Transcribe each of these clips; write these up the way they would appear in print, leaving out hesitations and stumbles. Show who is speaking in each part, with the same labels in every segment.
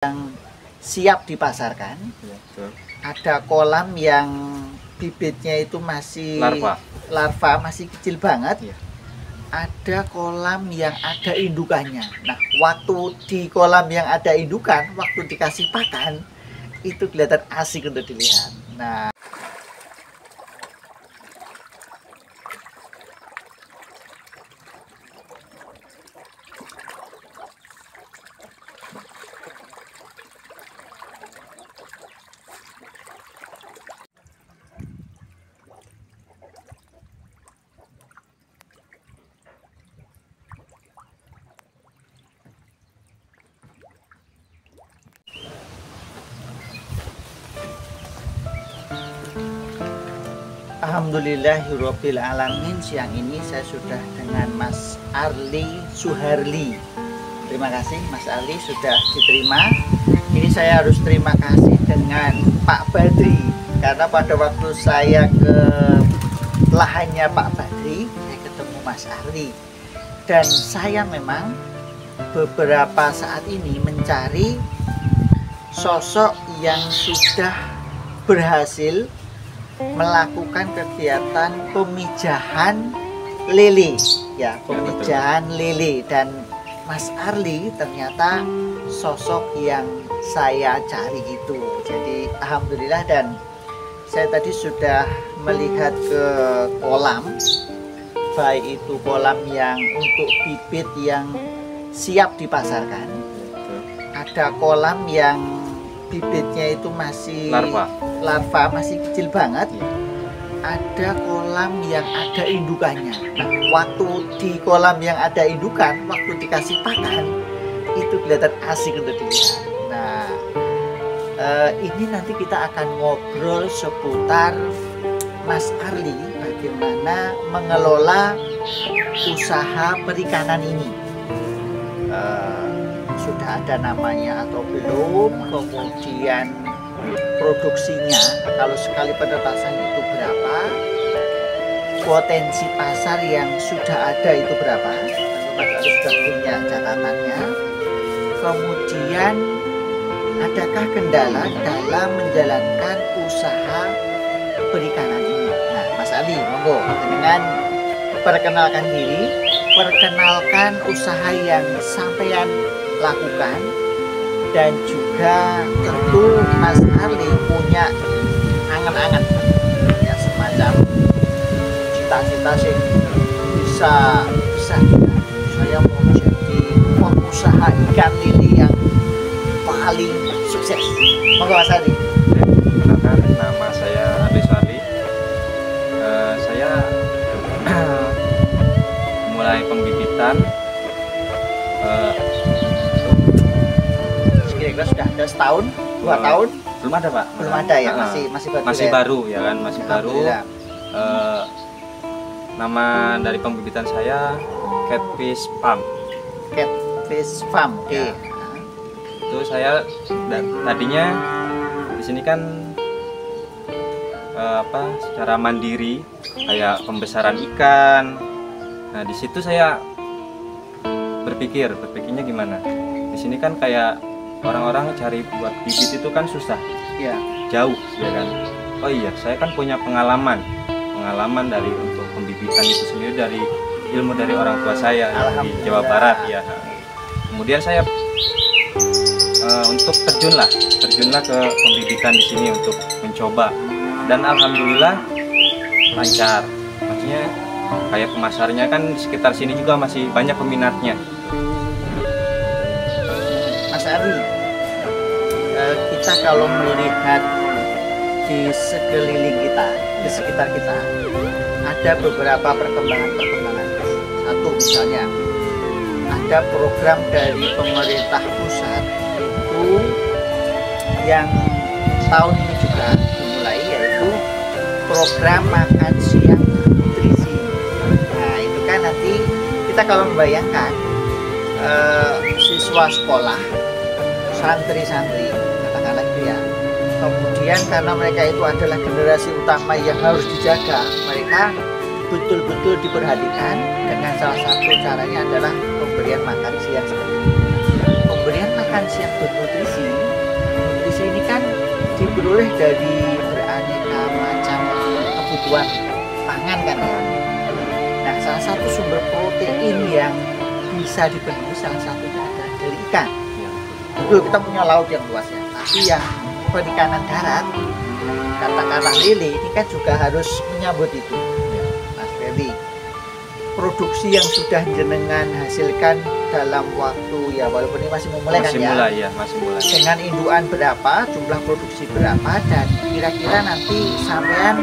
Speaker 1: yang siap dipasarkan.
Speaker 2: Ya, betul.
Speaker 1: Ada kolam yang bibitnya itu masih larva masih kecil banget.
Speaker 2: Ya.
Speaker 1: Ada kolam yang ada indukannya. Nah, waktu di kolam yang ada indukan, waktu dikasih pakan, itu kelihatan asik untuk dilihat. Nah, alhamdulillahirabbil alamin, siang ini saya sudah dengan Mas Arli Suharli. Terima kasih Mas Arli sudah diterima. Ini saya harus terima kasih dengan Pak Badri, karena pada waktu saya ke lahannya Pak Badri, saya ketemu Mas Arli. Dan saya memang beberapa saat ini mencari sosok yang sudah berhasil melakukan kegiatan pemijahan lele, ya, pemijahan lele. Dan Mas Arli ternyata sosok yang saya cari itu. Jadi alhamdulillah, dan saya tadi sudah melihat ke kolam, baik itu kolam yang untuk bibit yang siap dipasarkan, ada kolam yang bibitnya itu masih larva masih kecil banget. Ada kolam yang ada indukannya. Nah, waktu di kolam yang ada indukan, waktu dikasih pakan, itu kelihatan asik untuk dilihat. Nah, ini nanti kita akan ngobrol seputar Mas Arli bagaimana mengelola usaha perikanan ini. Sudah ada namanya atau belum, kemudian produksinya, kalau sekali penetasan itu berapa, potensi pasar yang sudah ada itu berapa, tentu Mas Arli sudah punya catatannya. Kemudian adakah kendala dalam menjalankan usaha perikanan ini. Nah, Mas Arli, monggo dengan perkenalkan diri, perkenalkan usaha yang sampean lakukan, dan juga tentu Mas Arli punya angan-angan ya, semacam cita-cita sih bisa saya mau jadi pengusaha ikan lele yang paling sukses. Monggo Mas Arli.
Speaker 2: Perkenalkan, nama saya Arli Suharli. Saya mulai pembibitan
Speaker 1: kira-kira sudah ada setahun, 2 tahun?
Speaker 2: Belum ada, Pak.
Speaker 1: Belum ada ya, masih
Speaker 2: baru ya kan, masih baru. Nama dari pembibitan saya Catfish Farm.
Speaker 1: Catfish Farm, oke.
Speaker 2: Ya. Itu saya tadinya di sini kan secara mandiri, kayak pembesaran ikan. Nah, di situ saya berpikirnya gimana? Di sini kan kayak orang-orang cari buat bibit itu kan susah,
Speaker 1: ya,
Speaker 2: jauh, ya kan. Oh iya, saya kan punya pengalaman dari untuk pembibitan itu sendiri, dari ilmu dari orang tua saya di Jawa Barat ya. Kemudian saya untuk terjunlah ke pembibitan di sini untuk mencoba, dan alhamdulillah lancar. Maksudnya kayak pemasarnya kan di sekitar sini juga masih banyak peminatnya.
Speaker 1: Mas Arli, kita kalau melihat di sekeliling kita, di sekitar kita, ada beberapa perkembangan. Satu misalnya, ada program dari pemerintah pusat itu yang tahun ini juga dimulai, yaitu program makan siang nutrisi. Nah, itu kan nanti kita kalau membayangkan siswa sekolah, santri-santri, katakanlah gitu ya. Kemudian karena mereka itu adalah generasi utama yang harus dijaga, mereka betul-betul diperhatikan dengan salah satu caranya adalah pemberian makan siang seperti ini. Pemberian makan makan siang bernutrisi. Nutrisi ini kan diperoleh dari beraneka macam kebutuhan pangan kan ya. Nah, salah satu sumber protein yang bisa dipenuhi salah satunya adalah dari ikan. Betul, kita punya laut yang luas ya. Tapi yang perikanan darat, katakanlah lele, ini kan juga harus menyambut itu. Mas Ferdi, produksi yang sudah jenengan hasilkan dalam waktu ya, walaupun ini masih memulai kan ya?
Speaker 2: Masih mulai.
Speaker 1: Dengan indukan berapa, jumlah produksi berapa, dan kira-kira nanti sampean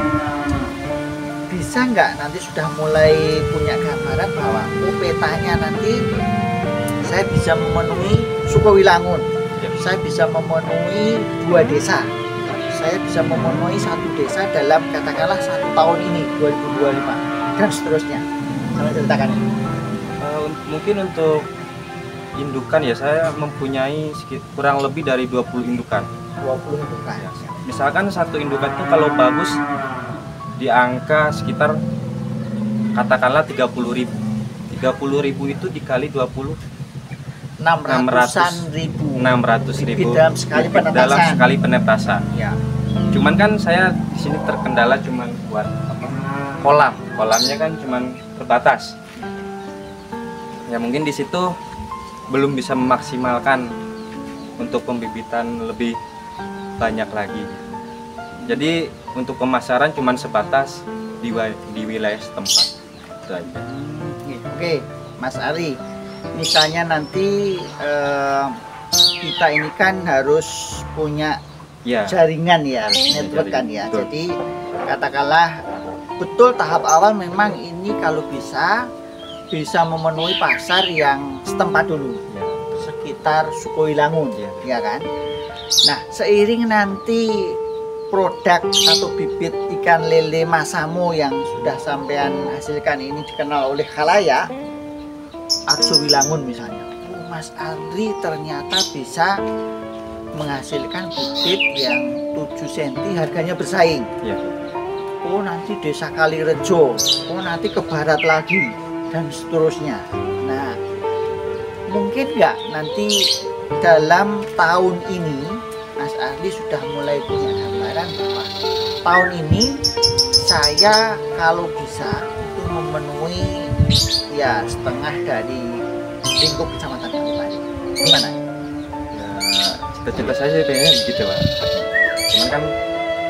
Speaker 1: bisa nggak nanti sudah mulai punya gambaran bahwa petanya nanti saya bisa memenuhi Sukowilangun, saya bisa memenuhi 2 desa, saya bisa memenuhi 1 desa dalam katakanlah 1 tahun ini 2025 dan seterusnya. Saya ceritakan ini.
Speaker 2: Mungkin untuk indukan ya, saya mempunyai kurang lebih dari 20 indukan.
Speaker 1: 20 indukan.
Speaker 2: Ya. Misalkan satu indukan itu kalau bagus di angka sekitar katakanlah 30.000. 30.000 itu dikali 20,
Speaker 1: 600.000
Speaker 2: dalam sekali penetasan.
Speaker 1: Ya.
Speaker 2: Cuman kan saya di sini terkendala cuman buat kolamnya kan cuman terbatas. Ya mungkin di situ belum bisa memaksimalkan untuk pembibitan lebih banyak lagi. Jadi untuk pemasaran cuman sebatas di wilayah setempat. Itu aja.
Speaker 1: Oke, Mas Ari, misalnya nanti kita ini kan harus punya jaringan ya, network kan ya.
Speaker 2: Betul.
Speaker 1: Jadi katakanlah betul tahap awal memang ini kalau bisa memenuhi pasar yang setempat dulu, sekitar Sukowilangun, ya kan. Nah, seiring nanti produk atau bibit ikan lele Masamo yang sudah sampean hasilkan ini dikenal oleh khalayak, Arjowilangun misalnya, Mas Ari ternyata bisa menghasilkan bibit yang 7 cm harganya bersaing. Oh nanti desa Kalirejo, oh nanti ke barat lagi dan seterusnya. Nah, mungkin nggak nanti dalam tahun ini Mas Ari sudah mulai punya gambaran bahwa tahun ini saya kalau bisa itu memenuhi ya setengah dari lingkup kecamatan Kalipari. Gimana?
Speaker 2: Ya, cita-cita saya sih pengennya begitu Pak. Cuman kan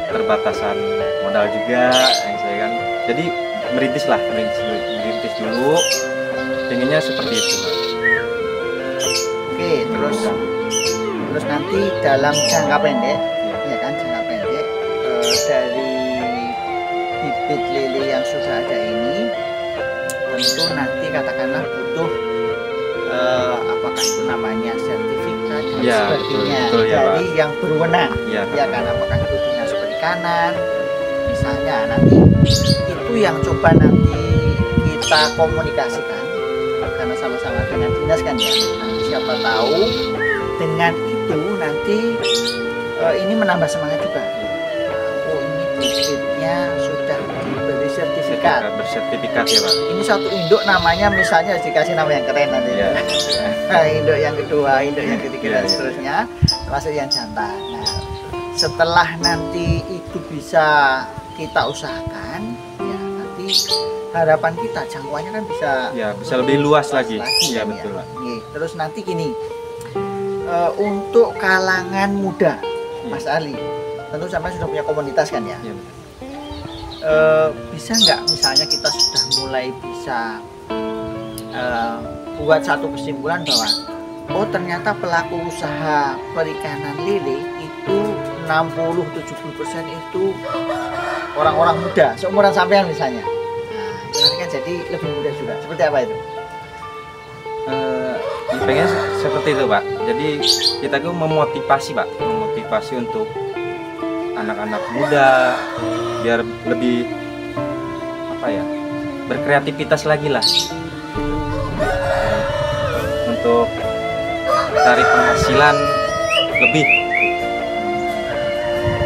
Speaker 2: terbatasan modal juga yang saya kan. Jadi merintis dulu. Pengennya seperti itu Pak. Oke,
Speaker 1: terus nanti dalam jangka pendek, ya kan, jangka pendek dari bibit lele yang sudah ada ini, tentu nanti katakanlah butuh apakah itu namanya sertifikat dan sebagainya
Speaker 2: betul,
Speaker 1: dari yang berwenang, ya kan, apakah itu dinas perikanan misalnya. Nanti itu yang coba nanti kita komunikasikan karena sama-sama dengan dinas kan ya. Nanti siapa tahu dengan itu nanti ini menambah semangat juga. Oh ini bibitnya sudah diberi sertifikat.
Speaker 2: Bersertifikat ya Pak.
Speaker 1: Ini satu induk namanya misalnya dikasih nama yang keren nanti. Nah, induk yang kedua, induk yang ketiga dan seterusnya, termasuk yang jantan. Nah, setelah nanti itu bisa kita usahakan, ya nanti harapan kita jangkauannya kan bisa
Speaker 2: lebih luas lagi. Iya
Speaker 1: kan,
Speaker 2: betul
Speaker 1: ya.
Speaker 2: Pak.
Speaker 1: Terus nanti gini, untuk kalangan muda, Mas Ali, tentu sampai sudah punya komunitas kan ya. Bisa nggak misalnya kita sudah mulai bisa buat satu kesimpulan bahwa oh ternyata pelaku usaha perikanan lele itu 60-70% itu orang-orang muda seumuran sampean misalnya. Nah, itu nanti kan jadi lebih mudah juga. Seperti apa itu?
Speaker 2: Pengen seperti itu Pak. Jadi kita tuh memotivasi untuk anak-anak muda biar lebih berkreativitas lagi lah untuk cari penghasilan lebih.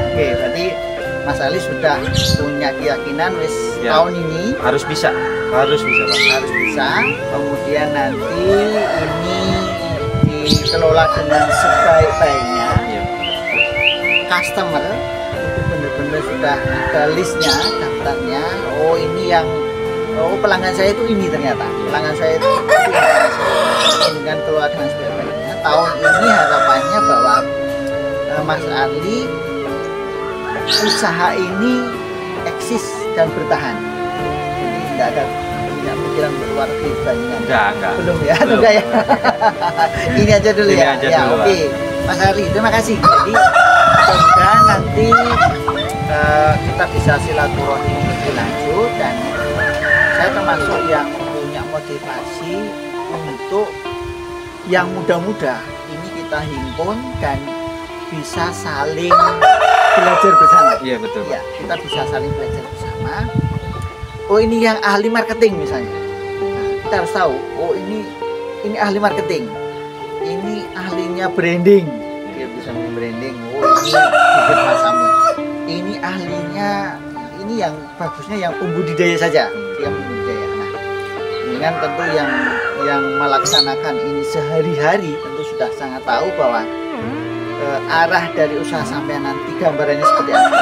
Speaker 2: Oke,
Speaker 1: berarti Mas Ali sudah punya keyakinan tahun ini
Speaker 2: harus bisa Pak.
Speaker 1: Harus bisa. Kemudian nanti ini dikelola dengan sebaik-baiknya,
Speaker 2: Iya.
Speaker 1: customer itu benar-benar sudah ada listnya, daftarnya. Oh ini yang, oh pelanggan saya itu ini ternyata, pelanggan saya itu dengan keluar dengan sebaik-baiknya. Tahun ini harapannya bahwa Mas Arli usaha ini eksis dan bertahan. Jadi tidak ada pikiran keluar negeri bandingan.
Speaker 2: Enggak.
Speaker 1: Belum ya,
Speaker 2: Belum.
Speaker 1: enggak ya. Ini aja dulu
Speaker 2: Ini
Speaker 1: ya.
Speaker 2: aja
Speaker 1: Ya,
Speaker 2: dulu,
Speaker 1: oke. Mas Arli, terima kasih. Jadi mudah-mudahan nanti kita bisa silaturahmi lebih lanjut, dan saya termasuk yang punya motivasi untuk yang muda-muda ini kita himpun dan bisa saling belajar bersama.
Speaker 2: Iya betul.
Speaker 1: Ya, kita bisa saling belajar bersama. Oh ini yang ahli marketing misalnya, nah, kita harus tahu. Oh ini ahli marketing, ini ahlinya branding, dia bisa branding. Oh ini bibit masamu, ini ahlinya, ini yang bagusnya yang pembudidaya saja, dia pembudidaya. Nah, dengan tentu yang melaksanakan ini sehari-hari tentu sudah sangat tahu bahwa arah dari usaha sampean nanti gambarannya seperti apa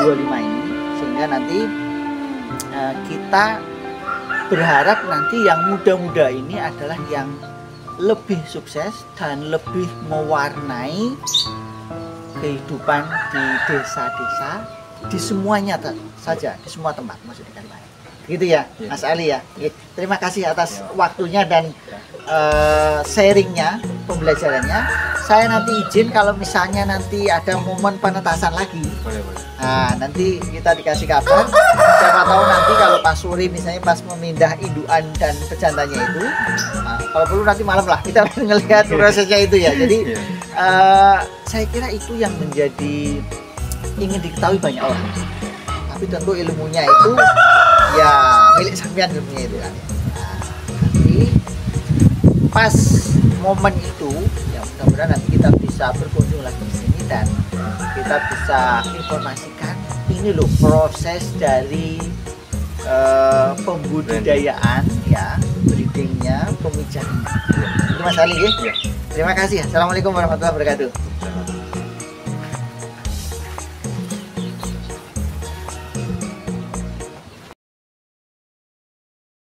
Speaker 1: 2025 ini, sehingga nanti kita berharap nanti yang muda-muda ini adalah yang lebih sukses dan lebih mewarnai kehidupan di desa-desa, di semuanya saja, di semua tempat, maksudnya Kalimantan. Gitu ya, Mas Ali ya. Terima kasih atas waktunya dan sharingnya, pembelajarannya. Saya nanti izin kalau misalnya nanti ada momen penetasan lagi.
Speaker 2: Boleh.
Speaker 1: Nah, nanti kita dikasih kabar. Siapa tahu nanti kalau pas sore misalnya pas memindah induan dan pejantannya itu, nah, kalau perlu nanti malam lah kita ngelihat prosesnya itu ya. Jadi saya kira itu yang menjadi ingin diketahui banyak orang. Tapi tentu ilmunya itu ya milik sampean ilmunya itu kan. Nah, nanti pas momen itu ya mudah-mudahan nanti kita bisa berkunjung lagi di sini dan kita bisa informasikan ini loh proses dari pembudidayaan ya, breedingnya, pemijahan. Itu Mas Ali ya.
Speaker 2: Iya.
Speaker 1: Terima kasih. Assalamualaikum warahmatullahi wabarakatuh.